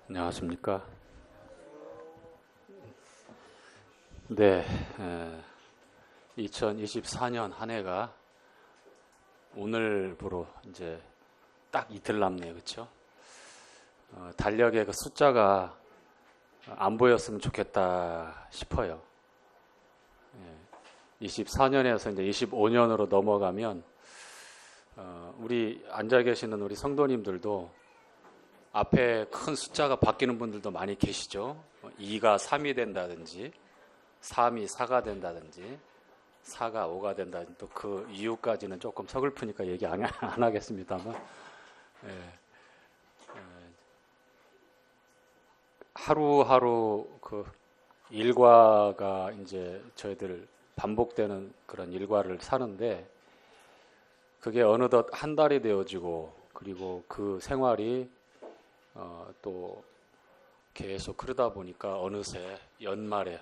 안녕하십니까. 네, 2024년 한 해가 오늘부로 이제 딱 이틀 남네요. 그렇죠? 달력의 그 숫자가 안 보였으면 좋겠다 싶어요. 24년에서 이제 25년으로 넘어가면 우리 앉아 계시는 우리 성도님들도 앞에 큰 숫자가 바뀌는 분들도 많이 계시죠. 2가 3이 된다든지 3이 4가 된다든지 4가 5가 된다든지 또 그 이유까지는 조금 서글프니까 얘기 안 하겠습니다만 하루하루 그 일과가 이제 저희들 반복되는 그런 일과를 사는데 그게 어느덧 한 달이 되어지고 그리고 그 생활이 또 계속 그러다 보니까 어느새 연말에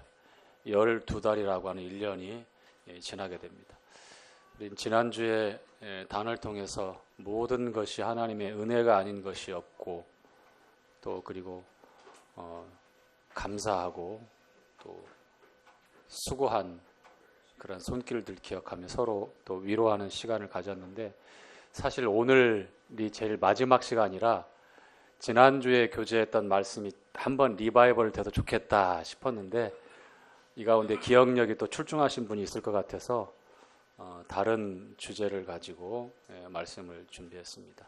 12달이라고 하는 1년이 지나게 됩니다. 지난주에 단을 통해서 모든 것이 하나님의 은혜가 아닌 것이 없고 또 그리고 감사하고 또 수고한 그런 손길들 기억하며 서로 또 위로하는 시간을 가졌는데 사실 오늘이 제일 마지막 시간이라 지난주에 교제했던 말씀이 한번 리바이벌 돼도 좋겠다 싶었는데 이 가운데 기억력이 또 출중하신 분이 있을 것 같아서 다른 주제를 가지고 말씀을 준비했습니다.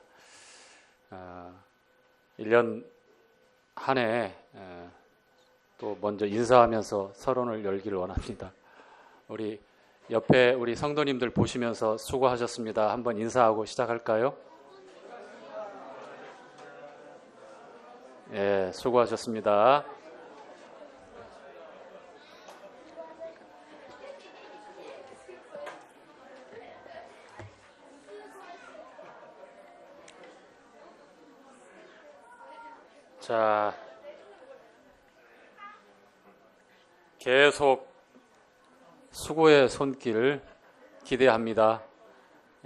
1년 한 해 또 먼저 인사하면서 서론을 열기를 원합니다. 우리 옆에 우리 성도님들 보시면서 수고하셨습니다. 한번 인사하고 시작할까요? 예, 수고하셨습니다. 자, 계속 수고의 손길 기대합니다.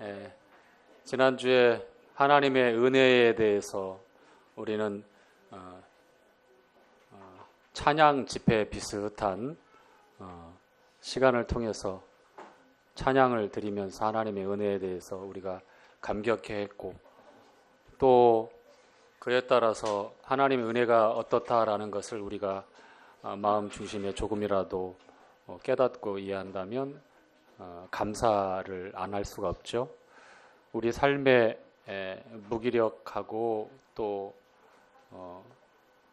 예, 지난주에 하나님의 은혜에 대해서 우리는 찬양 집회 비슷한 시간을 통해서 찬양을 드리면서 하나님의 은혜에 대해서 우리가 감격해했고 또 그에 따라서 하나님의 은혜가 어떻다라는 것을 우리가 마음 중심에 조금이라도 깨닫고 이해한다면 감사를 안 할 수가 없죠. 우리 삶에 무기력하고 또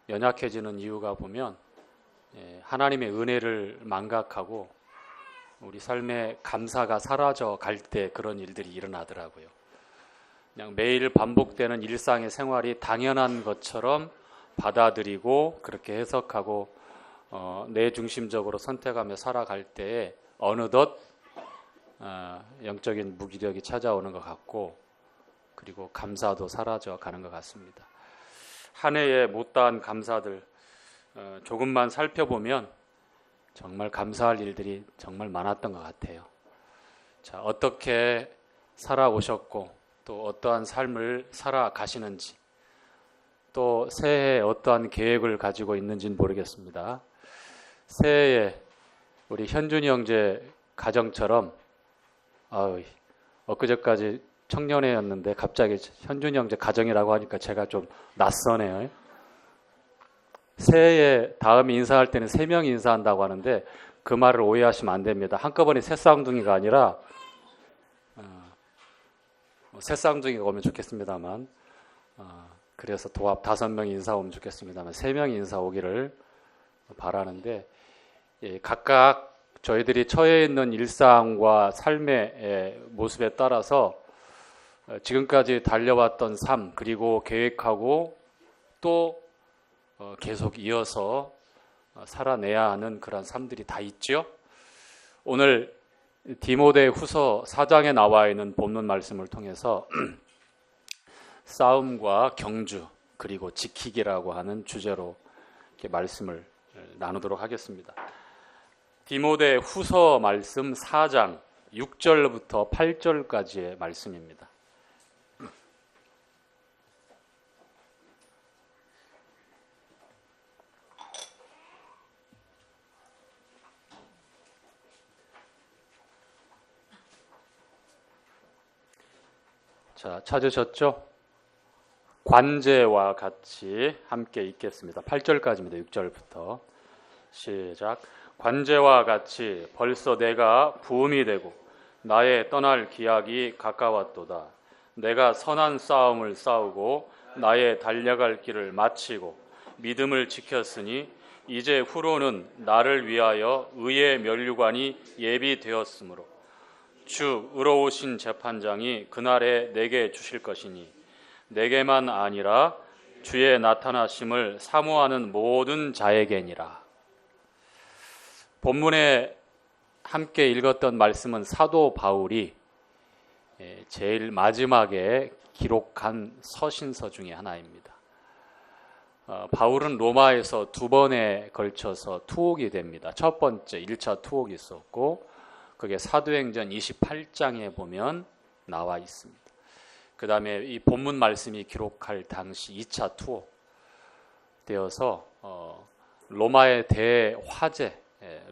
연약해지는 이유가 보면 하나님의 은혜를 망각하고 우리 삶의 감사가 사라져 갈 때 그런 일들이 일어나더라고요. 그냥 매일 반복되는 일상의 생활이 당연한 것처럼 받아들이고 그렇게 해석하고 내 중심적으로 선택하며 살아갈 때에 어느덧 영적인 무기력이 찾아오는 것 같고 그리고 감사도 사라져 가는 것 같습니다. 한 해에 못다한 감사들 조금만 살펴보면 정말 감사할 일들이 정말 많았던 것 같아요. 자, 어떻게 살아오셨고 또 어떠한 삶을 살아가시는지 또 새해에 어떠한 계획을 가지고 있는지는 모르겠습니다. 새해에 우리 현준이 형제 가정처럼 엊그제까지 청년회였는데 갑자기 현준이 형제 가정이라고 하니까 제가 좀 낯서네요. 새해에 다음에 인사할 때는 3명이 인사한다고 하는데 그 말을 오해하시면 안 됩니다. 한꺼번에 새 쌍둥이가 아니라 새 쌍둥이가 오면 좋겠습니다만 그래서 도합 5명이 인사 오면 좋겠습니다만 3명이 인사 오기를 바라는데 각각 저희들이 처해 있는 일상과 삶의 모습에 따라서 지금까지 달려왔던 삶 그리고 계획하고 또 계속 이어서 살아내야 하는 그런 삶들이 다 있죠. 오늘 디모데 후서 4장에 나와 있는 본문 말씀을 통해서 싸움과 경주 그리고 지키기라고 하는 주제로 이렇게 말씀을 나누도록 하겠습니다. 디모데 후서 말씀 4장 6절부터 8절까지의 말씀입니다. 자, 찾으셨죠? 관제와 같이 함께 읽겠습니다. 8절까지입니다. 6절부터 시작. 관제와 같이 벌써 내가 부음이 되고 나의 떠날 기약이 가까웠도다. 내가 선한 싸움을 싸우고 나의 달려갈 길을 마치고 믿음을 지켰으니 이제 후로는 나를 위하여 의의 면류관이 예비되었으므로 주 의로우신 재판장이 그날에 내게 주실 것이니 내게만 아니라 주의 나타나심을 사모하는 모든 자에게니라. 본문에 함께 읽었던 말씀은 사도 바울이 제일 마지막에 기록한 서신서 중에 하나입니다. 바울은 로마에서 두 번에 걸쳐서 투옥이 됩니다. 첫 번째 1차 투옥이 있었고 그게 사도행전 28장에 보면 나와 있습니다. 그 다음에 이 본문 말씀이 기록할 당시 2차 투옥 되어서 로마의 대화재,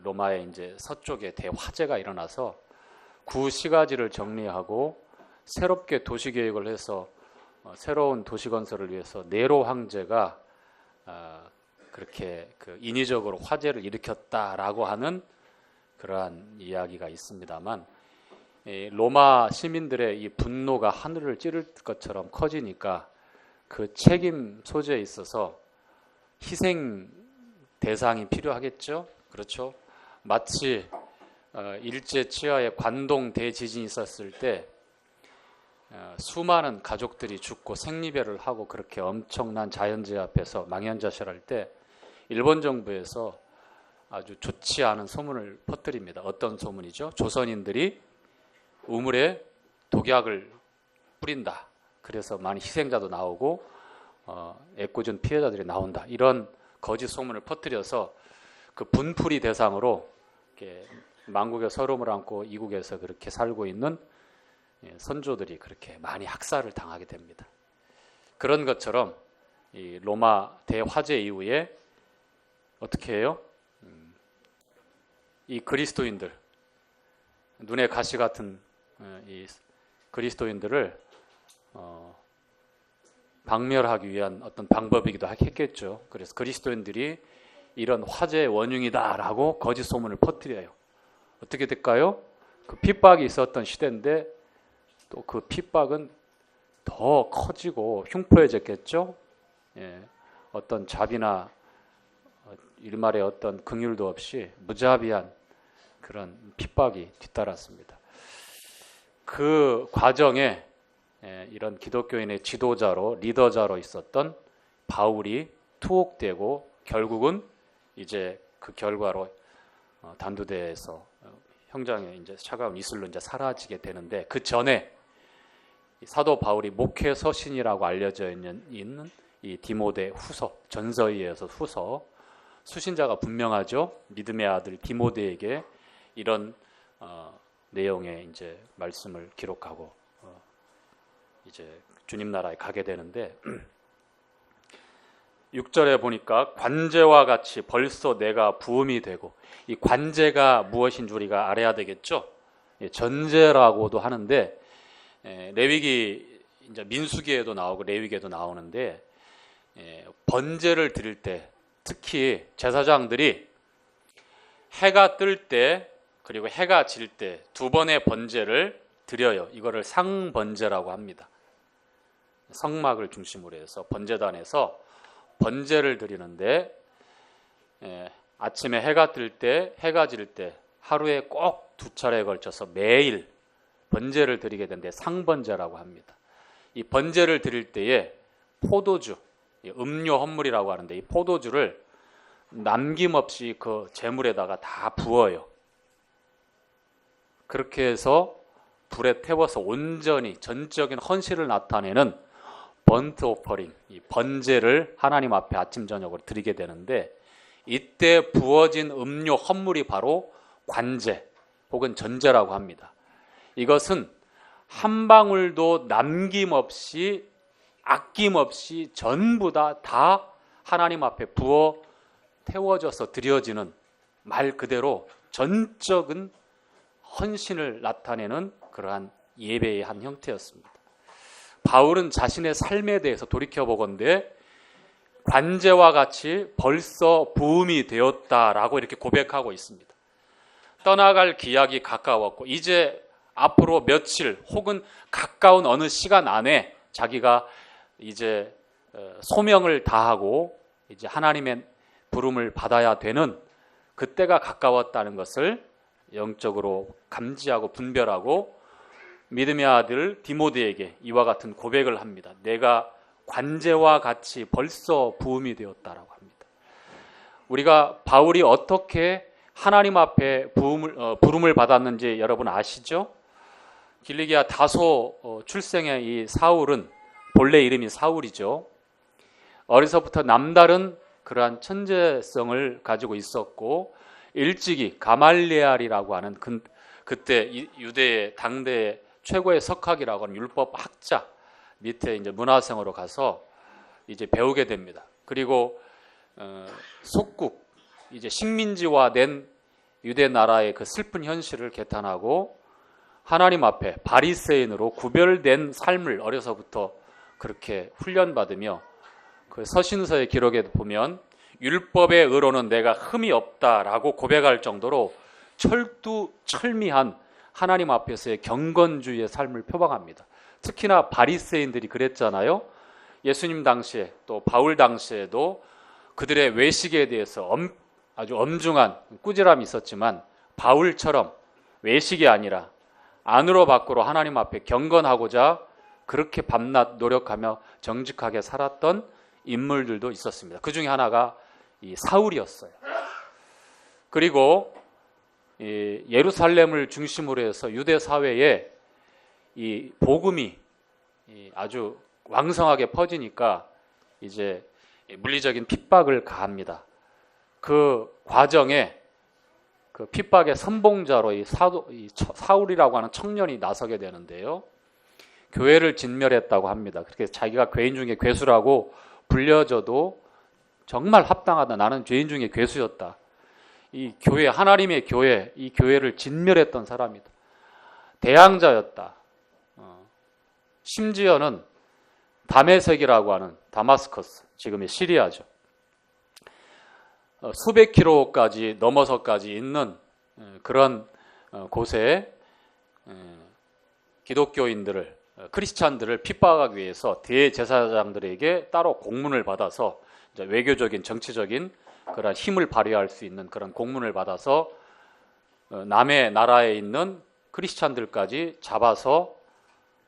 로마의 이제 서쪽에 대화재가 일어나서 구시가지를 정리하고 새롭게 도시계획을 해서 새로운 도시건설을 위해서 네로 황제가 그렇게 인위적으로 화재를 일으켰다라고 하는 그러한 이야기가 있습니다만 로마 시민들의 이 분노가 하늘을 찌를 것처럼 커지니까 그 책임 소재에 있어서 희생 대상이 필요하겠죠. 그렇죠. 마치 일제 치하의 관동 대지진이 있었을 때 수많은 가족들이 죽고 생리배를 하고 그렇게 엄청난 자연재해 앞에서 망연자실할 때 일본 정부에서 아주 좋지 않은 소문을 퍼뜨립니다. 어떤 소문이죠? 조선인들이 우물에 독약을 뿌린다. 그래서 많은 희생자도 나오고 애꿎은 피해자들이 나온다. 이런 거짓 소문을 퍼뜨려서 그 분풀이 대상으로 이렇게 만국의 서름을 안고 이국에서 그렇게 살고 있는 선조들이 그렇게 많이 학살을 당하게 됩니다. 그런 것처럼 이 로마 대화재 이후에 어떻게 해요? 이 그리스도인들, 눈에 가시 같은 이 그리스도인들을 박멸하기 위한 어떤 방법이기도 했겠죠. 그래서 그리스도인들이 이런 화재의 원흉이다라고 거짓 소문을 퍼뜨려요. 어떻게 될까요? 그 핍박이 있었던 시대인데 또 그 핍박은 더 커지고 흉포해졌겠죠. 어떤 자비나 일말의 어떤 긍휼도 없이 무자비한 그런 핍박이 뒤따랐습니다. 그 과정에 이런 기독교인의 지도자로 리더자로 있었던 바울이 투옥되고 결국은 이제 그 결과로 단두대에서 형장에 이제 차가운 이슬로 이제 사라지게 되는데 그 전에 사도 바울이 목회 서신이라고 알려져 있는 이 디모데 후서, 전서에 의해서 후서, 수신자가 분명하죠. 믿음의 아들 디모데에게 이런 내용의 이제 말씀을 기록하고 이제 주님 나라에 가게 되는데 6절에 보니까 관제와 같이 벌써 내가 부음이 되고, 이 관제가 무엇인 줄 우리가 알아야 되겠죠. 전제라고도 하는데 레위기 이제 민수기에도 나오고 레위기에도 나오는데 번제를 드릴 때 특히 제사장들이 해가 뜰 때 그리고 해가 질 때 두 번의 번제를 드려요. 이거를 상번제라고 합니다. 성막을 중심으로 해서 번제단에서 번제를 드리는데 아침에 해가 뜰 때 해가 질 때 하루에 꼭 두 차례에 걸쳐서 매일 번제를 드리게 되는데 상번제라고 합니다. 이 번제를 드릴 때에 포도주, 음료 헌물이라고 하는데 이 포도주를 남김없이 그 제물에다가 다 부어요. 그렇게 해서 불에 태워서 온전히 전적인 헌신을 나타내는 번트 오퍼링, 이 번제를 하나님 앞에 아침 저녁으로 드리게 되는데 이때 부어진 음료 헌물이 바로 관제 혹은 전제라고 합니다. 이것은 한 방울도 남김없이 아낌없이 전부 다 하나님 앞에 부어 태워져서 드려지는, 말 그대로 전적인 헌신을 나타내는 그러한 예배의 한 형태였습니다. 바울은 자신의 삶에 대해서 돌이켜보건대 관제와 같이 벌써 부음이 되었다라고 이렇게 고백하고 있습니다. 떠나갈 기약이 가까웠고 이제 앞으로 며칠 혹은 가까운 어느 시간 안에 자기가 이제 소명을 다하고 이제 하나님의 부름을 받아야 되는 그때가 가까웠다는 것을 영적으로 감지하고 분별하고 믿음의 아들 디모데에게 이와 같은 고백을 합니다. 내가 관제와 같이 벌써 부음이 되었다라고 합니다. 우리가 바울이 어떻게 하나님 앞에 부름을 받았는지 여러분 아시죠? 길리기아 다소 출생의 이 사울은 본래 이름이 사울이죠. 어려서부터 남다른 그러한 천재성을 가지고 있었고 일찍이 가말리엘이라고 하는 그때 유대의 당대의 최고의 석학이라고 하는 율법 학자 밑에 이제 문화생으로 가서 이제 배우게 됩니다. 그리고 속국 이제 식민지화된 유대 나라의 그 슬픈 현실을 개탄하고 하나님 앞에 바리새인으로 구별된 삶을 어려서부터 그렇게 훈련받으며 그 서신서의 기록에 보면 율법의 의로는 내가 흠이 없다라고 고백할 정도로 철두철미한 하나님 앞에서의 경건주의의 삶을 표방합니다. 특히나 바리새인들이 그랬잖아요. 예수님 당시에 또 바울 당시에도 그들의 외식에 대해서 아주 엄중한 꾸지람이 있었지만 바울처럼 외식이 아니라 안으로 밖으로 하나님 앞에 경건하고자 그렇게 밤낮 노력하며 정직하게 살았던 인물들도 있었습니다. 그 중에 하나가 이 사울이었어요. 그리고 이 예루살렘을 중심으로 해서 유대 사회에 이 복음이 아주 왕성하게 퍼지니까 이제 물리적인 핍박을 가합니다. 그 과정에 그 핍박의 선봉자로 이 사울이라고 하는 청년이 나서게 되는데요. 교회를 진멸했다고 합니다. 그렇게 자기가 괴인 중에 괴수라고 불려져도 정말 합당하다. 나는 죄인 중에 괴수였다. 이 교회, 하나님의 교회, 이 교회를 진멸했던 사람이다. 대항자였다. 심지어는 다메섹이라고 하는 다마스커스, 지금의 시리아죠. 수백 킬로까지 넘어서까지 있는 그런 곳에 기독교인들을, 크리스찬들을 핍박하기 위해서 대제사장들에게 따로 공문을 받아서 외교적인, 정치적인 그런 힘을 발휘할 수 있는 그런 공문을 받아서 남의 나라에 있는 크리스찬들까지 잡아서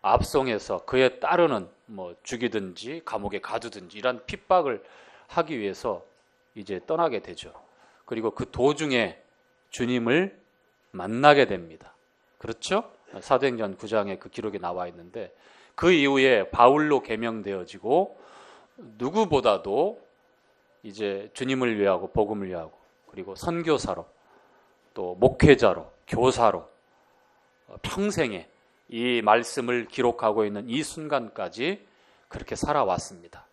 압송해서 그에 따르는 뭐 죽이든지 감옥에 가두든지 이런 핍박을 하기 위해서 이제 떠나게 되죠. 그리고 그 도중에 주님을 만나게 됩니다. 그렇죠? 사도행전 9장에 그 기록이 나와 있는데 그 이후에 바울로 개명되어지고 누구보다도 이제 주님을 위하고 복음을 위하고 그리고 선교사로 또 목회자로 교사로 평생에 이 말씀을 기록하고 있는 이 순간까지 그렇게 살아왔습니다.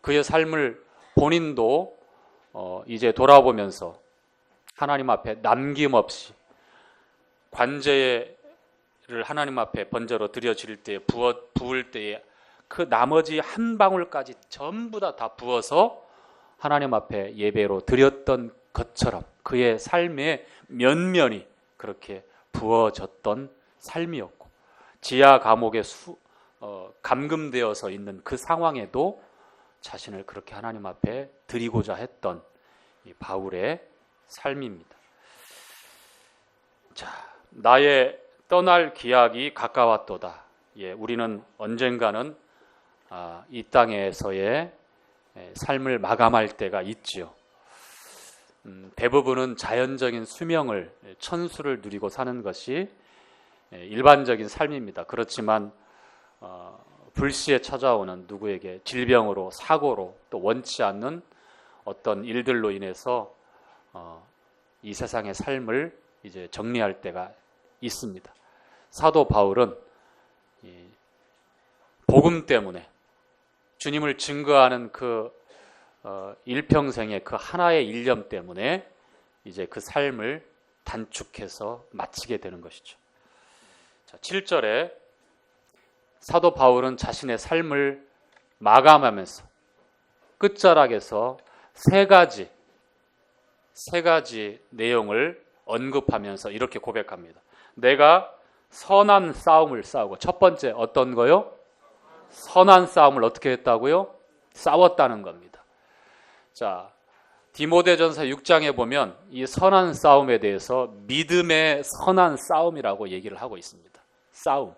그의 삶을 본인도 이제 돌아보면서 하나님 앞에 남김없이 관제를 하나님 앞에 번제로 드려질 때 부을 때에 그 나머지 한 방울까지 전부 다 부어서 하나님 앞에 예배로 드렸던 것처럼 그의 삶의 면면이 그렇게 부어졌던 삶이었고 지하 감옥에 감금되어서 있는 그 상황에도 자신을 그렇게 하나님 앞에 드리고자 했던 이 바울의 삶입니다. 자, 나의 떠날 기약이 가까웠도다. 예, 우리는 언젠가는 이 땅에서의 삶을 마감할 때가 있지요. 대부분은 자연적인 수명을 천수를 누리고 사는 것이 일반적인 삶입니다. 그렇지만 불시에 찾아오는 누구에게 질병으로 사고로 또 원치 않는 어떤 일들로 인해서 이 세상의 삶을 이제 정리할 때가 있습니다. 사도 바울은 복음 때문에 주님을 증거하는 그 일평생의 그 하나의 일념 때문에 이제 그 삶을 단축해서 마치게 되는 것이죠. 자, 7절에 사도 바울은 자신의 삶을 마감하면서 끝자락에서 세 가지 내용을 언급하면서 이렇게 고백합니다. 내가 선한 싸움을 싸우고, 첫 번째 어떤 거요? 선한 싸움을 어떻게 했다고요? 싸웠다는 겁니다. 자, 디모데전서 6장에 보면 이 선한 싸움에 대해서 믿음의 선한 싸움이라고 얘기를 하고 있습니다. 싸움.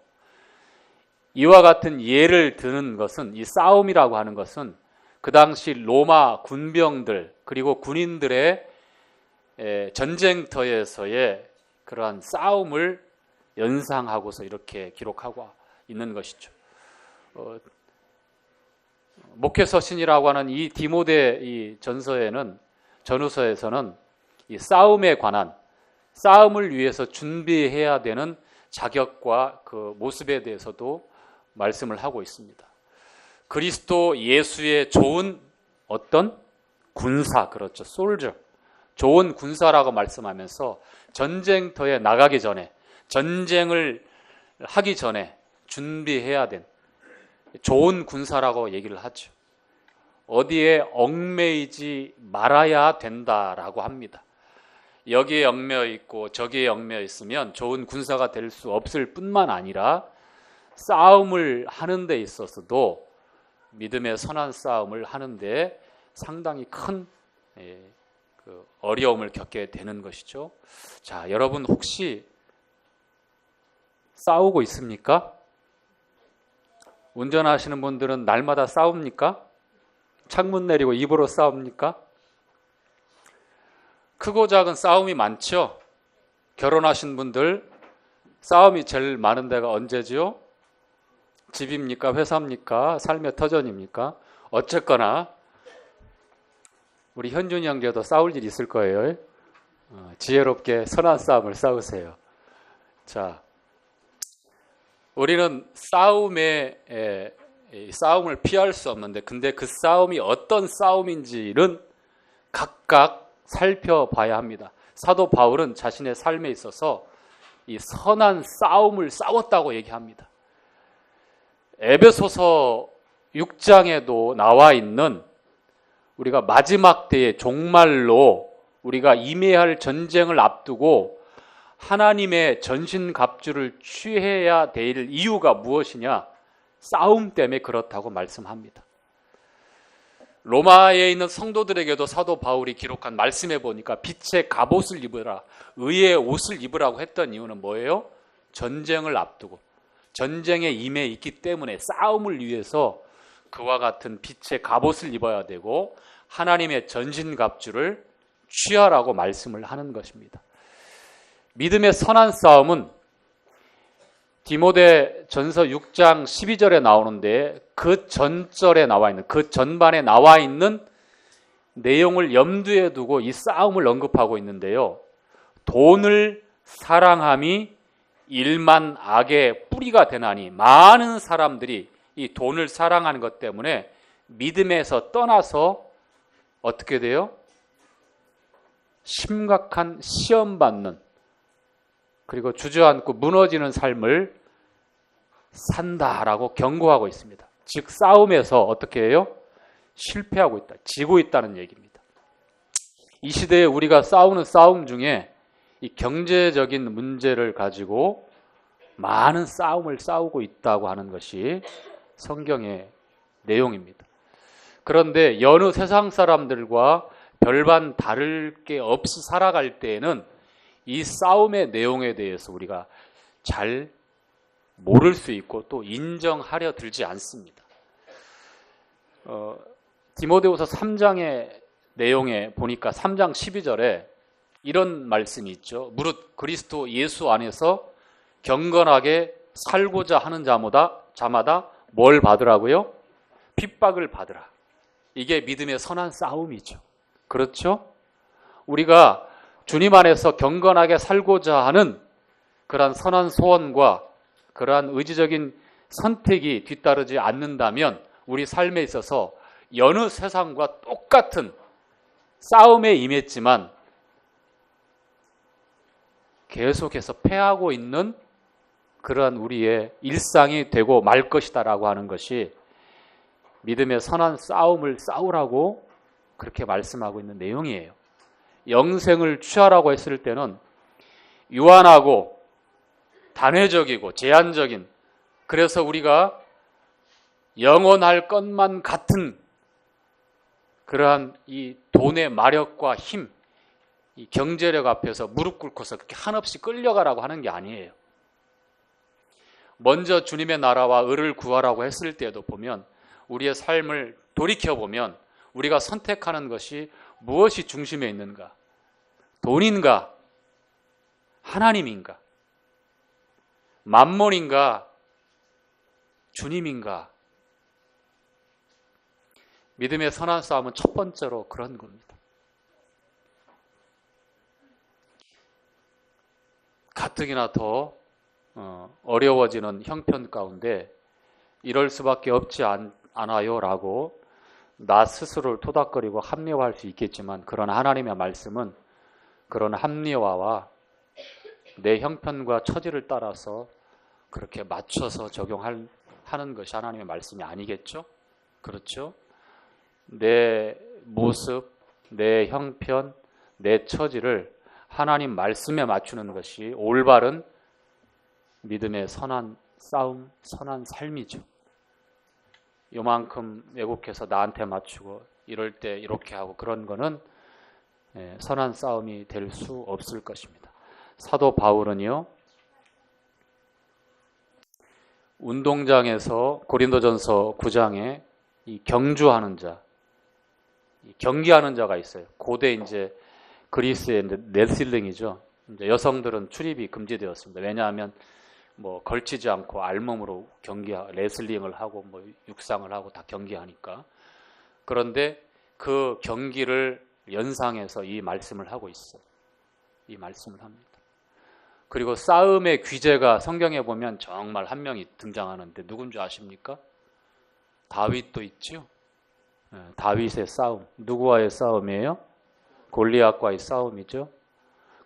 이와 같은 예를 드는 것은, 이 싸움이라고 하는 것은 그 당시 로마 군병들 그리고 군인들의 전쟁터에서의 그러한 싸움을 연상하고서 이렇게 기록하고 있는 것이죠. 목회서신이라고 하는 이 디모데 이 전후서에서는 이 싸움에 관한, 싸움을 위해서 준비해야 되는 자격과 그 모습에 대해서도 말씀을 하고 있습니다. 그리스도 예수의 좋은 어떤 군사, 그렇죠, 솔저, 좋은 군사라고 말씀하면서 전쟁터에 나가기 전에, 전쟁을 하기 전에 준비해야 된 좋은 군사라고 얘기를 하죠. 어디에 얽매이지 말아야 된다라고 합니다. 여기에 얽매여 있고 저기에 얽매여 있으면 좋은 군사가 될 수 없을 뿐만 아니라 싸움을 하는 데 있어서도, 믿음의 선한 싸움을 하는데 상당히 큰 어려움을 겪게 되는 것이죠. 자, 여러분 혹시 싸우고 있습니까? 운전하시는 분들은 날마다 싸웁니까? 창문 내리고 입으로 싸웁니까? 크고 작은 싸움이 많죠? 결혼하신 분들 싸움이 제일 많은 데가 언제지요? 집입니까? 회사입니까? 삶의 터전입니까? 어쨌거나 우리 현준이 형제도 싸울 일 있을 거예요. 지혜롭게 선한 싸움을 싸우세요. 자, 우리는 싸움을 피할 수 없는데, 근데 그 싸움이 어떤 싸움인지는 각각 살펴봐야 합니다. 사도 바울은 자신의 삶에 있어서 이 선한 싸움을 싸웠다고 얘기합니다. 에베소서 6장에도 나와 있는, 우리가 마지막 때의 종말로 우리가 임해야 전쟁을 앞두고 하나님의 전신갑주를 취해야 될 이유가 무엇이냐? 싸움 때문에 그렇다고 말씀합니다. 로마에 있는 성도들에게도 사도 바울이 기록한 말씀에 보니까 빛의 갑옷을 입으라, 의의 옷을 입으라고 했던 이유는 뭐예요? 전쟁을 앞두고 전쟁에 임해 있기 때문에 싸움을 위해서 그와 같은 빛의 갑옷을 입어야 되고 하나님의 전신갑주를 취하라고 말씀을 하는 것입니다. 믿음의 선한 싸움은 디모데 전서 6장 12절에 나오는데, 그 전절에 나와 있는, 그 전반에 나와 있는 내용을 염두에 두고 이 싸움을 언급하고 있는데요. 돈을 사랑함이 일만 악의 뿌리가 되나니, 많은 사람들이 이 돈을 사랑하는 것 때문에 믿음에서 떠나서 어떻게 돼요? 심각한 시험받는, 그리고 주저앉고 무너지는 삶을 산다라고 경고하고 있습니다. 즉 싸움에서 어떻게 해요? 실패하고 있다, 지고 있다는 얘기입니다. 이 시대에 우리가 싸우는 싸움 중에 이 경제적인 문제를 가지고 많은 싸움을 싸우고 있다고 하는 것이 성경의 내용입니다. 그런데 여느 세상 사람들과 별반 다를 게 없이 살아갈 때에는 이 싸움의 내용에 대해서 우리가 잘 모를 수 있고 또 인정하려 들지 않습니다. 디모데후서 3장의 내용에 보니까 3장 12절에 이런 말씀이 있죠. 무릇 그리스도 예수 안에서 경건하게 살고자 하는 자마다 뭘 받으라고요? 핍박을 받으라. 이게 믿음의 선한 싸움이죠. 그렇죠? 우리가 주님 안에서 경건하게 살고자 하는 그러한 선한 소원과 그러한 의지적인 선택이 뒤따르지 않는다면 우리 삶에 있어서 여느 세상과 똑같은 싸움에 임했지만 계속해서 패하고 있는 그러한 우리의 일상이 되고 말 것이다라고 하는 것이 믿음의 선한 싸움을 싸우라고 그렇게 말씀하고 있는 내용이에요. 영생을 취하라고 했을 때는 유한하고 단회적이고 제한적인, 그래서 우리가 영원할 것만 같은 그러한 이 돈의 마력과 힘, 이 경제력 앞에서 무릎 꿇고서 그렇게 한없이 끌려가라고 하는 게 아니에요. 먼저 주님의 나라와 의를 구하라고 했을 때도 보면 우리의 삶을 돌이켜보면 우리가 선택하는 것이 무엇이 중심에 있는가? 돈인가? 하나님인가? 만몬인가? 주님인가? 믿음의 선한 싸움은 첫 번째로 그런 겁니다. 가뜩이나 더 어려워지는 형편 가운데 이럴 수밖에 없지 않아요 라고 나 스스로를 토닥거리고 합리화할 수 있겠지만, 그러나 하나님의 말씀은 그런 합리화와 내 형편과 처지를 따라서 그렇게 맞춰서 적용하는 것이 하나님의 말씀이 아니겠죠? 그렇죠? 내 모습, 내 형편, 내 처지를 하나님 말씀에 맞추는 것이 올바른 믿음의 선한 싸움, 선한 삶이죠. 요만큼 왜곡해서 나한테 맞추고 이럴 때 이렇게 하고 그런 거는 선한 싸움이 될 수 없을 것입니다. 사도 바울은요, 운동장에서 고린도전서 9장에 이 경주하는 자, 경기하는 자가 있어요. 고대 이제 그리스의 레슬링이죠. 이제 여성들은 출입이 금지되었습니다. 왜냐하면 뭐 걸치지 않고 알몸으로 레슬링을 하고 뭐 육상을 하고 다 경기하니까. 그런데 그 경기를 연상해서 이 말씀을 하고 있어요. 이 말씀을 합니다. 그리고 싸움의 귀재가 성경에 보면 정말 한 명이 등장하는데 누군지 아십니까? 다윗도 있죠. 다윗의 싸움. 누구와의 싸움이에요? 골리앗과의 싸움이죠.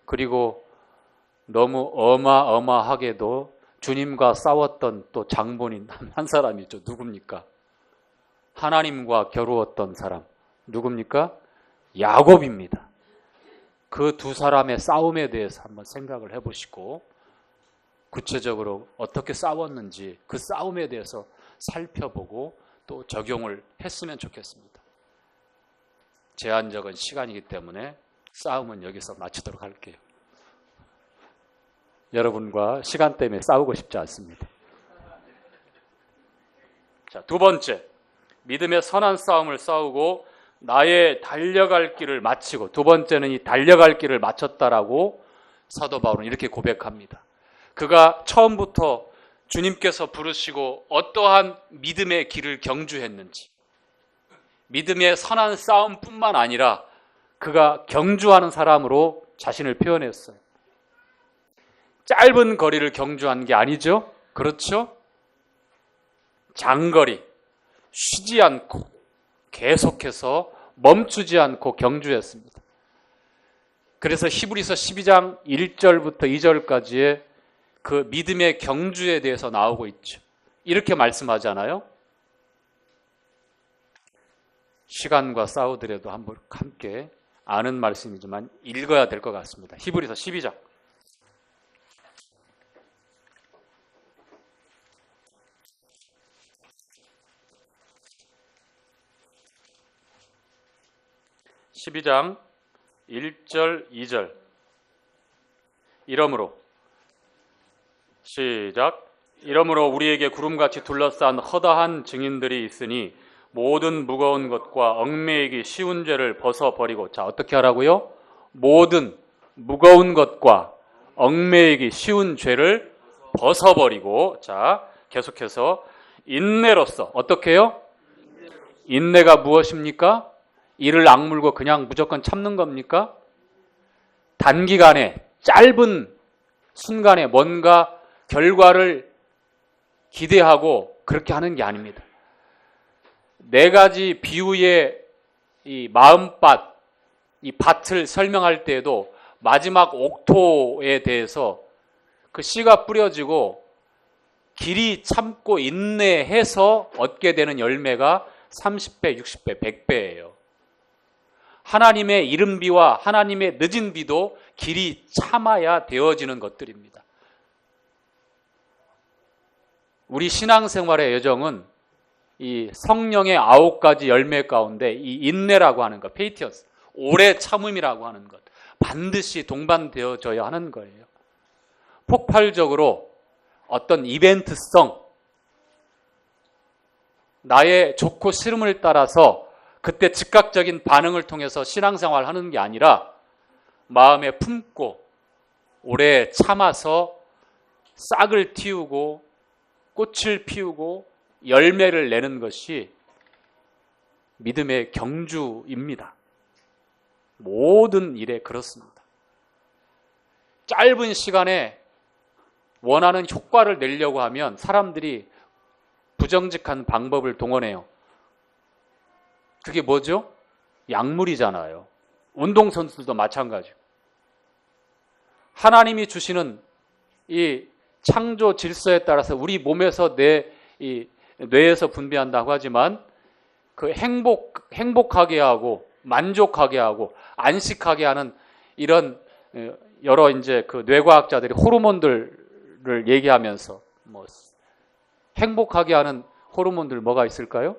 그리고 너무 어마어마하게도 주님과 싸웠던 또 장본인 한 사람이 있죠. 누굽니까? 하나님과 겨루었던 사람. 누굽니까? 야곱입니다. 그 두 사람의 싸움에 대해서 한번 생각을 해보시고 구체적으로 어떻게 싸웠는지 그 싸움에 대해서 살펴보고 또 적용을 했으면 좋겠습니다. 제한적인 시간이기 때문에 싸움은 여기서 마치도록 할게요. 여러분과 시간 때문에 싸우고 싶지 않습니다. 자, 두 번째, 믿음의 선한 싸움을 싸우고 나의 달려갈 길을 마치고, 두 번째는 이 달려갈 길을 마쳤다라고 사도 바울은 이렇게 고백합니다. 그가 처음부터 주님께서 부르시고 어떠한 믿음의 길을 경주했는지, 믿음의 선한 싸움뿐만 아니라 그가 경주하는 사람으로 자신을 표현했어요. 짧은 거리를 경주한 게 아니죠. 그렇죠? 장거리, 쉬지 않고 계속해서 멈추지 않고 경주했습니다. 그래서 히브리서 12장 1절부터 2절까지의 그 믿음의 경주에 대해서 나오고 있죠. 이렇게 말씀하잖아요. 시간과 싸우더라도 한번 함께 아는 말씀이지만 읽어야 될 것 같습니다. 히브리서 12장. (12장) 1절 2절. 이러므로 시작. 이러므로 우리에게 구름같이 둘러싼 허다한 증인들이 있으니 모든 무거운 것과 얽매이기 쉬운 죄를 벗어버리고. 자, 어떻게 하라고요? 모든 무거운 것과 얽매이기 쉬운 죄를 벗어버리고. 자, 계속해서 인내로써. 어떻게 해요? 인내가 무엇입니까? 이를 악물고 그냥 무조건 참는 겁니까? 단기간에, 짧은 순간에 뭔가 결과를 기대하고 그렇게 하는 게 아닙니다. 네 가지 비유의 이 마음밭, 이 밭을 설명할 때에도 마지막 옥토에 대해서 그 씨가 뿌려지고 길이 참고 인내해서 얻게 되는 열매가 30배, 60배, 100배예요. 하나님의 이른 비와 하나님의 늦은 비도 길이 참아야 되어지는 것들입니다. 우리 신앙생활의 여정은 이 성령의 9가지 열매 가운데 이 인내라고 하는 것, 페이티어스, 오래 참음이라고 하는 것, 반드시 동반되어져야 하는 거예요. 폭발적으로 어떤 이벤트성, 나의 좋고 싫음을 따라서 그때 즉각적인 반응을 통해서 신앙생활 하는 게 아니라 마음에 품고 오래 참아서 싹을 틔우고 꽃을 피우고 열매를 내는 것이 믿음의 경주입니다. 모든 일에 그렇습니다. 짧은 시간에 원하는 효과를 내려고 하면 사람들이 부정직한 방법을 동원해요. 그게 뭐죠? 약물이잖아요. 운동선수들도 마찬가지고. 하나님이 주시는 이 창조 질서에 따라서 우리 몸에서 이 뇌에서 분비한다고 하지만 그 행복하게 하고 만족하게 하고 안식하게 하는 이런 여러 이제 그 뇌과학자들이 호르몬들을 얘기하면서 뭐 행복하게 하는 호르몬들 뭐가 있을까요?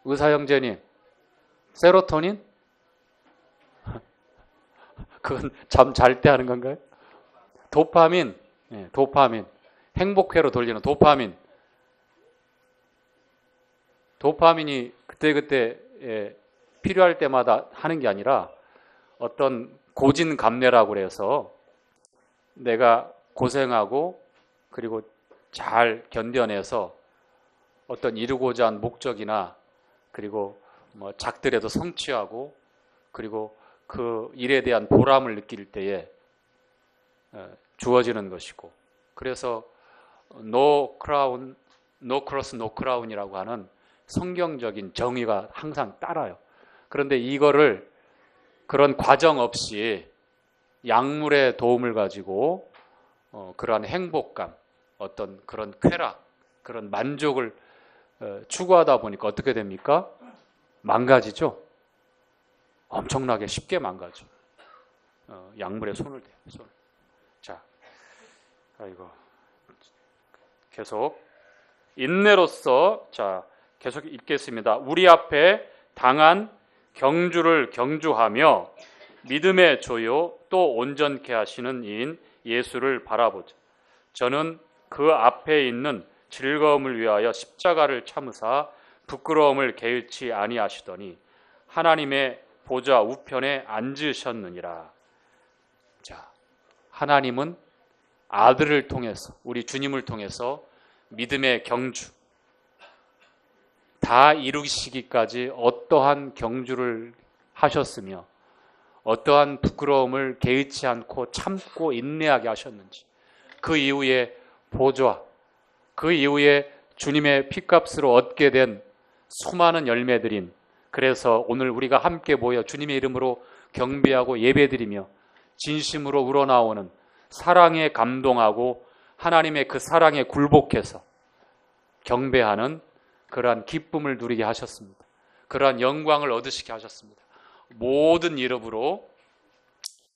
의사 형제님, 세로토닌? 그건 잠 잘 때 하는 건가요? 도파민, 도파민. 행복회로 돌리는 도파민. 도파민이 그때그때 필요할 때마다 하는 게 아니라 어떤 고진감래라고 그래서 내가 고생하고 그리고 잘 견뎌내서 어떤 이루고자 한 목적이나 그리고 뭐 작더라도 성취하고 그리고 그 일에 대한 보람을 느낄 때에 주어지는 것이고, 그래서 no crown, no cross, no crown이라고 하는 성경적인 정의가 항상 따라요. 그런데 이거를 그런 과정 없이 약물의 도움을 가지고 그러한 행복감, 어떤 그런 쾌락, 그런 만족을 추구하다 보니까 어떻게 됩니까? 망가지죠. 엄청나게 쉽게 망가져. 약물에 손을 대요. 손을. 자, 이거 계속 인내로서 자 계속 읽겠습니다. 우리 앞에 당한 경주를 경주하며 믿음의 조요 또 온전케 하시는 이인 예수를 바라보자. 저는 그 앞에 있는 즐거움을 위하여 십자가를 참으사 부끄러움을 개의치 아니하시더니 하나님의 보좌 우편에 앉으셨느니라. 자, 하나님은 아들을 통해서, 우리 주님을 통해서 믿음의 경주, 다 이루시기까지 어떠한 경주를 하셨으며 어떠한 부끄러움을 개의치 않고 참고 인내하게 하셨는지, 그 이후에 보좌, 그 이후에 주님의 피값으로 얻게 된 수많은 열매들인, 그래서 오늘 우리가 함께 모여 주님의 이름으로 경배하고 예배드리며 진심으로 우러나오는 사랑에 감동하고 하나님의 그 사랑에 굴복해서 경배하는 그러한 기쁨을 누리게 하셨습니다. 그러한 영광을 얻으시게 하셨습니다. 모든 이름으로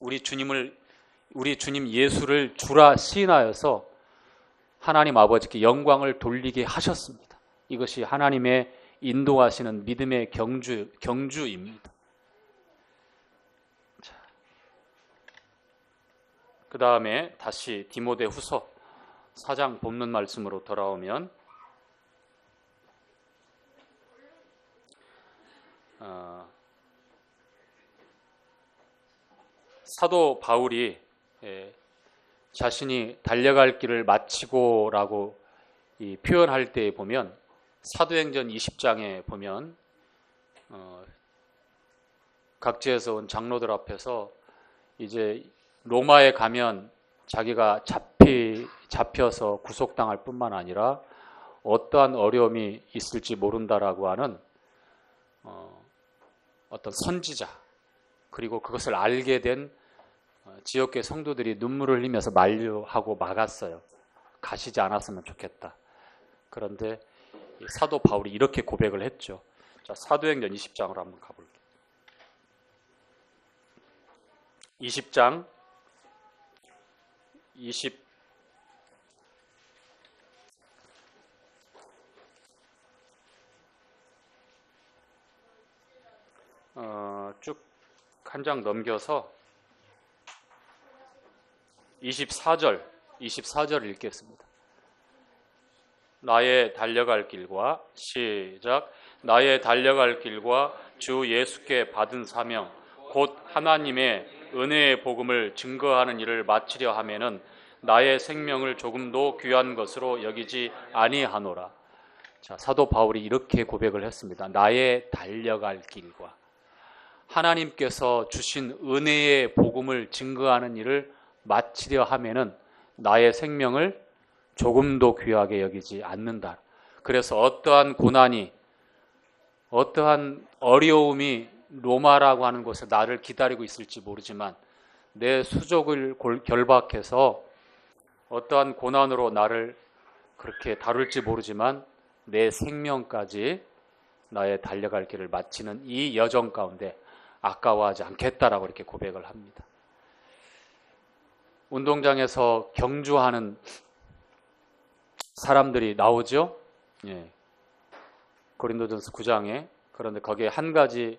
우리 주님 예수를 주라 시인하여서 하나님 아버지께 영광을 돌리게 하셨습니다. 이것이 하나님의 인도하시는 믿음의 경주입니다. 그 다음에 다시 디모데후서 4장 본문 말씀으로 돌아오면 사도 바울이 자신이 달려갈 길을 마치고라고 표현할 때 보면 사도행전 20장에 보면 각지에서 온 장로들 앞에서 이제 로마에 가면 자기가 잡혀서 구속당할 뿐만 아니라 어떠한 어려움이 있을지 모른다라고 하는 어떤 선지자, 그리고 그것을 알게 된 지역계 성도들이 눈물을 흘리면서 만류하고 막았어요. 가시지 않았으면 좋겠다. 그런데 사도 바울이 이렇게 고백을 했죠. 자, 사도행전 20장으로 한번 가볼게요. 20장 쭉 한 장 넘겨서 24절 읽겠습니다. 나의 달려갈 길과 시작. 나의 달려갈 길과 주 예수께 받은 사명 곧 하나님의 은혜의 복음을 증거하는 일을 마치려 하면은 나의 생명을 조금도 귀한 것으로 여기지 아니하노라. 자, 사도 바울이 이렇게 고백을 했습니다. 나의 달려갈 길과 하나님께서 주신 은혜의 복음을 증거하는 일을 마치려 하면은 나의 생명을 조금도 귀하게 여기지 않는다. 그래서 어떠한 고난이, 어떠한 어려움이 로마라고 하는 곳에 나를 기다리고 있을지 모르지만 내 수족을 결박해서 어떠한 고난으로 나를 그렇게 다룰지 모르지만 내 생명까지 나의 달려갈 길을 마치는 이 여정 가운데 아까워하지 않겠다라고 이렇게 고백을 합니다. 운동장에서 경주하는 사람들이 나오죠. 예. 고린도전서 9장에. 그런데 거기에 한 가지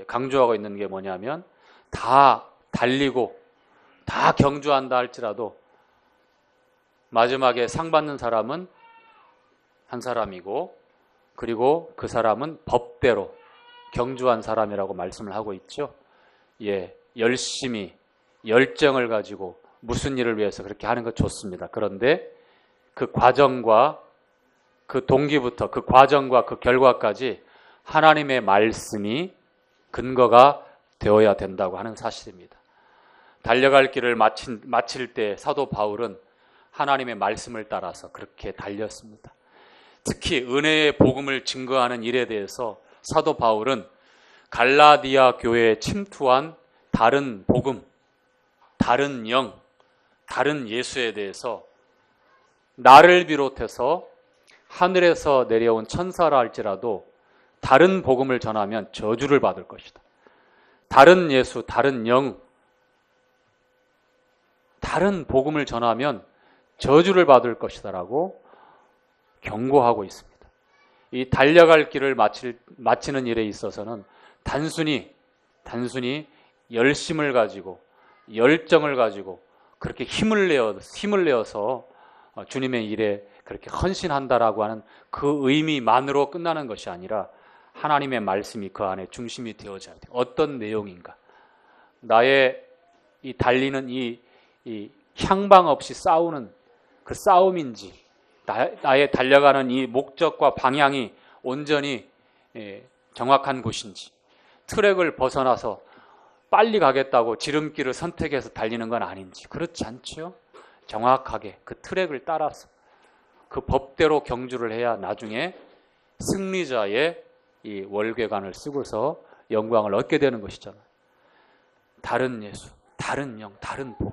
강조하고 있는 게 뭐냐면 다 달리고 다 경주한다 할지라도 마지막에 상 받는 사람은 한 사람이고 그리고 그 사람은 법대로 경주한 사람이라고 말씀을 하고 있죠. 예, 열심히 열정을 가지고 무슨 일을 위해서 그렇게 하는 것 좋습니다. 그런데 그 과정과 그 동기부터 그 과정과 그 결과까지 하나님의 말씀이 근거가 되어야 된다고 하는 사실입니다. 달려갈 길을 마칠 때 사도 바울은 하나님의 말씀을 따라서 그렇게 달렸습니다. 특히 은혜의 복음을 증거하는 일에 대해서 사도 바울은 갈라디아 교회에 침투한 다른 복음, 다른 영, 다른 예수에 대해서 나를 비롯해서 하늘에서 내려온 천사라 할지라도 다른 복음을 전하면 저주를 받을 것이다. 다른 예수, 다른 영, 다른 복음을 전하면 저주를 받을 것이다라고 경고하고 있습니다. 이 달려갈 길을 마치는 일에 있어서는 단순히 열심을 가지고 열정을 가지고 그렇게 힘을 내어서 주님의 일에 그렇게 헌신한다라고 하는 그 의미만으로 끝나는 것이 아니라 하나님의 말씀이 그 안에 중심이 되어져야 돼요. 어떤 내용인가? 나의 이 달리는 이 향방 없이 싸우는 그 싸움인지 나의 달려가는 이 목적과 방향이 온전히 정확한 곳인지 트랙을 벗어나서 빨리 가겠다고 지름길을 선택해서 달리는 건 아닌지 그렇지 않죠? 정확하게 그 트랙을 따라서 그 법대로 경주를 해야 나중에 승리자의 이 월궤관을 쓰고서 영광을 얻게 되는 것이잖아요. 다른 예수, 다른 영, 다른 복음.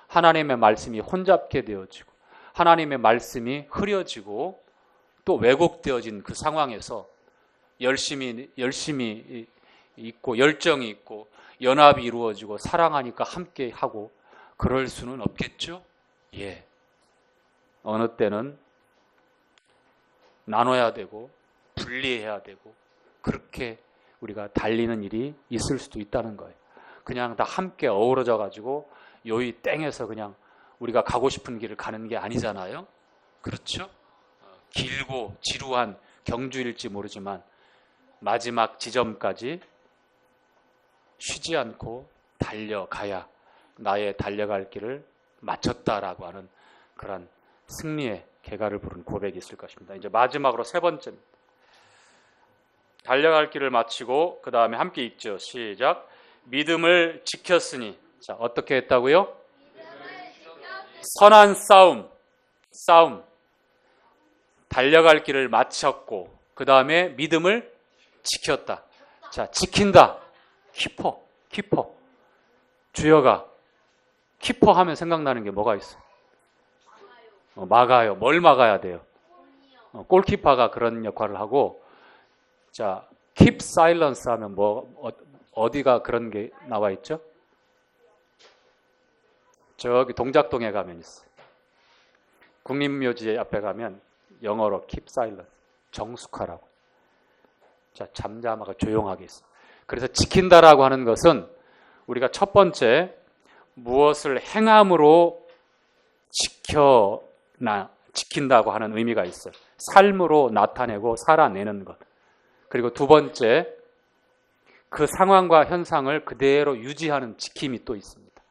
하나님의 말씀이 혼잡게 되어지고 하나님의 말씀이 흐려지고 또 왜곡되어진 그 상황에서 열심이 있고 열정이 있고 연합이 이루어지고 사랑하니까 함께 하고 그럴 수는 없겠죠? 예. 어느 때는 나눠야 되고 분리해야 되고 그렇게 우리가 달리는 일이 있을 수도 있다는 거예요. 그냥 다 함께 어우러져 가지고 요이 땡해서 그냥 우리가 가고 싶은 길을 가는 게 아니잖아요. 그렇죠? 길고 지루한 경주일지 모르지만 마지막 지점까지 쉬지 않고 달려가야 나의 달려갈 길을 마쳤다라고 하는 그런 승리의 개가를 부른 고백이 있을 것입니다. 이제 마지막으로 세 번째입니다. 달려갈 길을 마치고 그 다음에 함께 읽죠. 시작. 믿음을 지켰으니. 자, 어떻게 했다고요? 선한 싸움. 달려갈 길을 마쳤고 그 다음에 믿음을 지켰다. 자, 지킨다. 키퍼. 주여가 키퍼 하면 생각나는 게 뭐가 있어요? 막아요. 뭘 막아야 돼요? 골키퍼가 그런 역할을 하고, 자, keep silence 하면 어디가 그런 게 나와 있죠? 저기 동작동에 가면 있어요. 국립묘지 앞에 가면 영어로 keep silence, 정숙하라고. 자, 잠잠하고 조용하게 있어. 그래서 지킨다라고 하는 것은 우리가 첫 번째 무엇을 행함으로 지킨다고 하는 의미가 있어요. 삶으로 나타내고 살아내는 것. 그리고 두 번째, 그 상황과 현상을 그대로 유지하는 지킴이 또 있습니다.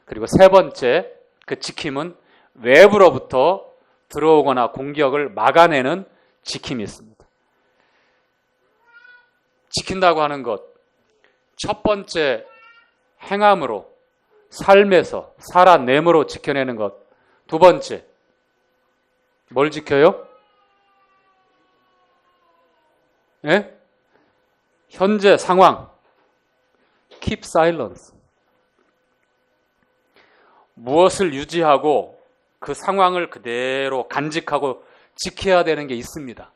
그리고 세 번째, 그 지킴은 외부로부터 들어오거나 공격을 막아내는 지킴이 있습니다. 지킨다고 하는 것, 첫 번째 행함으로, 삶에서, 살아냄으로 지켜내는 것. 두 번째, 뭘 지켜요? 예? 현재 상황, keep silence. 무엇을 유지하고 그 상황을 그대로 간직하고 지켜야 되는 게 있습니다.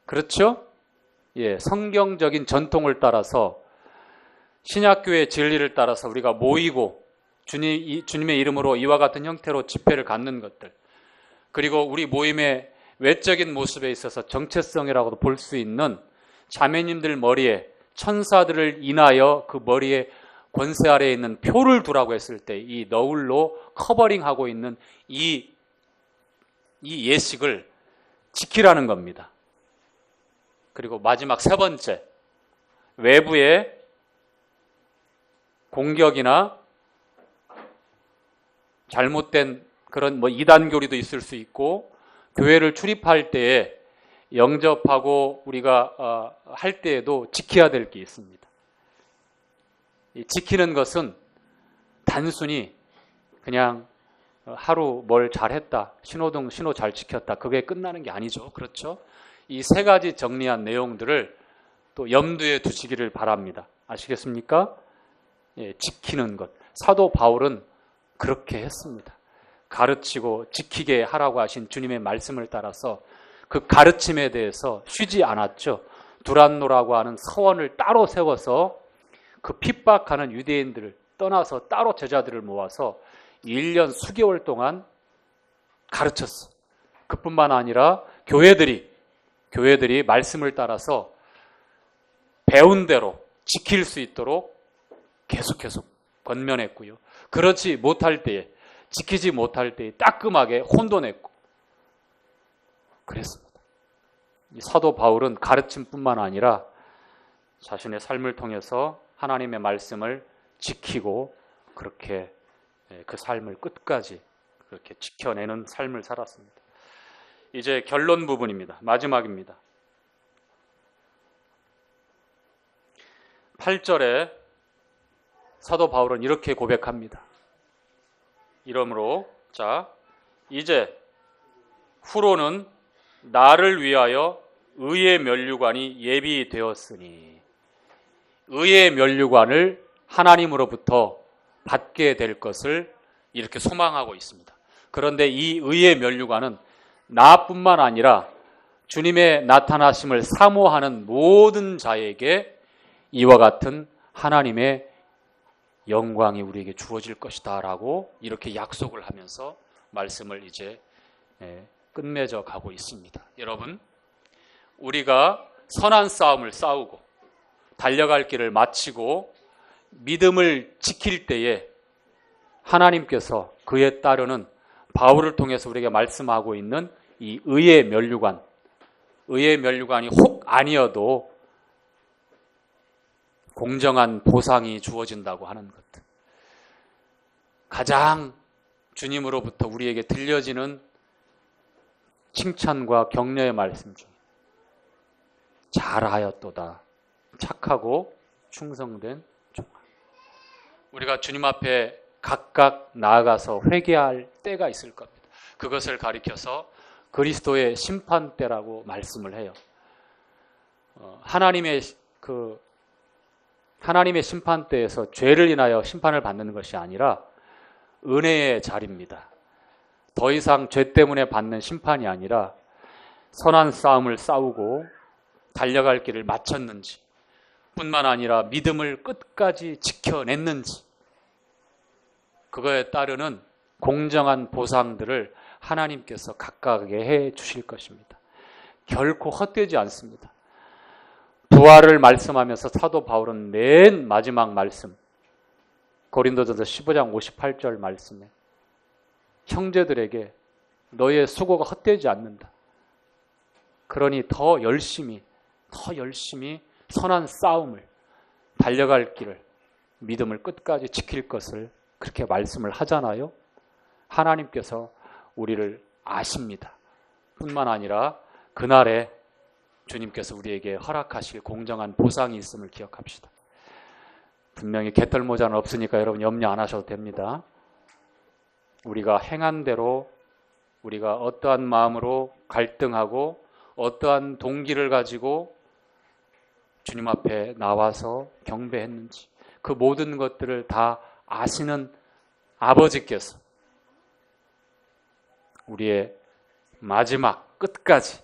그렇죠? 예, 성경적인 전통을 따라서 신약교회의 진리를 따라서 우리가 모이고 주님의 이름으로 이와 같은 형태로 집회를 갖는 것들, 그리고 우리 모임의 외적인 모습에 있어서 정체성이라고도 볼 수 있는 자매님들 머리에 천사들을 인하여 그 머리에 권세 아래에 있는 표를 두라고 했을 때 이 너울로 커버링하고 있는 이 예식을 지키라는 겁니다. 그리고 마지막 세 번째, 외부의 공격이나 잘못된 그런 이단 교리도 있을 수 있고, 교회를 출입할 때에 영접하고 우리가 할 때에도 지켜야 될 게 있습니다. 지키는 것은 단순히 그냥 하루 뭘 잘했다, 신호등 신호 잘 지켰다, 그게 끝나는 게 아니죠. 그렇죠? 이 세 가지 정리한 내용들을 또 염두에 두시기를 바랍니다. 아시겠습니까? 예, 지키는 것. 사도 바울은 그렇게 했습니다. 가르치고 지키게 하라고 하신 주님의 말씀을 따라서 그 가르침에 대해서 쉬지 않았죠. 두란노라고 하는 서원을 따로 세워서 그 핍박하는 유대인들을 떠나서 따로 제자들을 모아서 1년 수개월 동안 가르쳤어. 그뿐만 아니라 교회들이 말씀을 따라서 배운 대로 지킬 수 있도록 계속 권면했고요. 그렇지 못할 때에, 지키지 못할 때에 따끔하게 혼돈했고 그랬습니다. 사도 바울은 가르침뿐만 아니라 자신의 삶을 통해서 하나님의 말씀을 지키고 그렇게 그 삶을 끝까지 그렇게 지켜내는 삶을 살았습니다. 이제 결론 부분입니다. 마지막입니다. 8절에 사도 바울은 이렇게 고백합니다. 이러므로 자, 이제 후로는 나를 위하여 의의 면류관이 예비되었으니, 의의 면류관을 하나님으로부터 받게 될 것을 이렇게 소망하고 있습니다. 그런데 이 의의 면류관은 나뿐만 아니라 주님의 나타나심을 사모하는 모든 자에게 이와 같은 하나님의 영광이 우리에게 주어질 것이다 라고 이렇게 약속을 하면서 말씀을 이제 끝맺어 가고 있습니다. 여러분, 우리가 선한 싸움을 싸우고 달려갈 길을 마치고 믿음을 지킬 때에 하나님께서 그에 따르는 바울을 통해서 우리에게 말씀하고 있는 이 의의 면류관이 혹 아니어도 공정한 보상이 주어진다고 하는 것들, 가장 주님으로부터 우리에게 들려지는 칭찬과 격려의 말씀 중에 잘하였도다, 착하고 충성된 종아. 우리가 주님 앞에 각각 나아가서 회개할 때가 있을 겁니다. 그것을 가리켜서 그리스도의 심판 때라고 말씀을 해요. 하나님의 심판 때에서 죄를 인하여 심판을 받는 것이 아니라 은혜의 자리입니다. 더 이상 죄 때문에 받는 심판이 아니라 선한 싸움을 싸우고 달려갈 길을 마쳤는지, 뿐만 아니라 믿음을 끝까지 지켜냈는지, 그거에 따르는 공정한 보상들을 하나님께서 각각에게 해 주실 것입니다. 결코 헛되지 않습니다. 부활을 말씀하면서 사도 바울은 맨 마지막 말씀, 고린도전서 15장 58절 말씀에 형제들에게 너의 수고가 헛되지 않는다. 그러니 더 열심히 선한 싸움을, 달려갈 길을, 믿음을 끝까지 지킬 것을 그렇게 말씀을 하잖아요. 하나님께서 우리를 아십니다. 뿐만 아니라 그날에 주님께서 우리에게 허락하실 공정한 보상이 있음을 기억합시다. 분명히 개털모자는 없으니까 여러분 염려 안 하셔도 됩니다. 우리가 행한 대로, 우리가 어떠한 마음으로 갈등하고 어떠한 동기를 가지고 주님 앞에 나와서 경배했는지, 그 모든 것들을 다 아시는 아버지께서 우리의 마지막 끝까지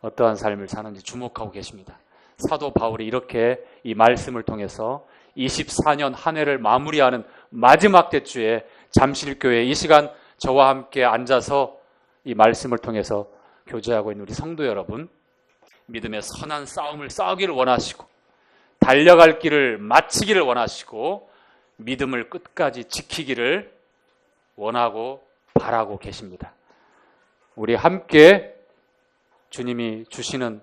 어떠한 삶을 사는지 주목하고 계십니다. 사도 바울이 이렇게 이 말씀을 통해서 24년 한 해를 마무리하는 마지막 대주에 잠실교회 이 시간 저와 함께 앉아서 이 말씀을 통해서 교제하고 있는 우리 성도 여러분, 믿음의 선한 싸움을 싸우기를 원하시고 달려갈 길을 마치기를 원하시고 믿음을 끝까지 지키기를 원하고 바라고 계십니다. 우리 함께 주님이 주시는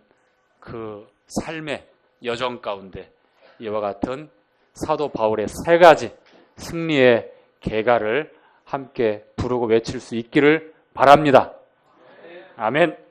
그 삶의 여정 가운데 이와 같은 사도 바울의 3가지 승리의 계가를 함께 부르고 외칠 수 있기를 바랍니다. 아멘.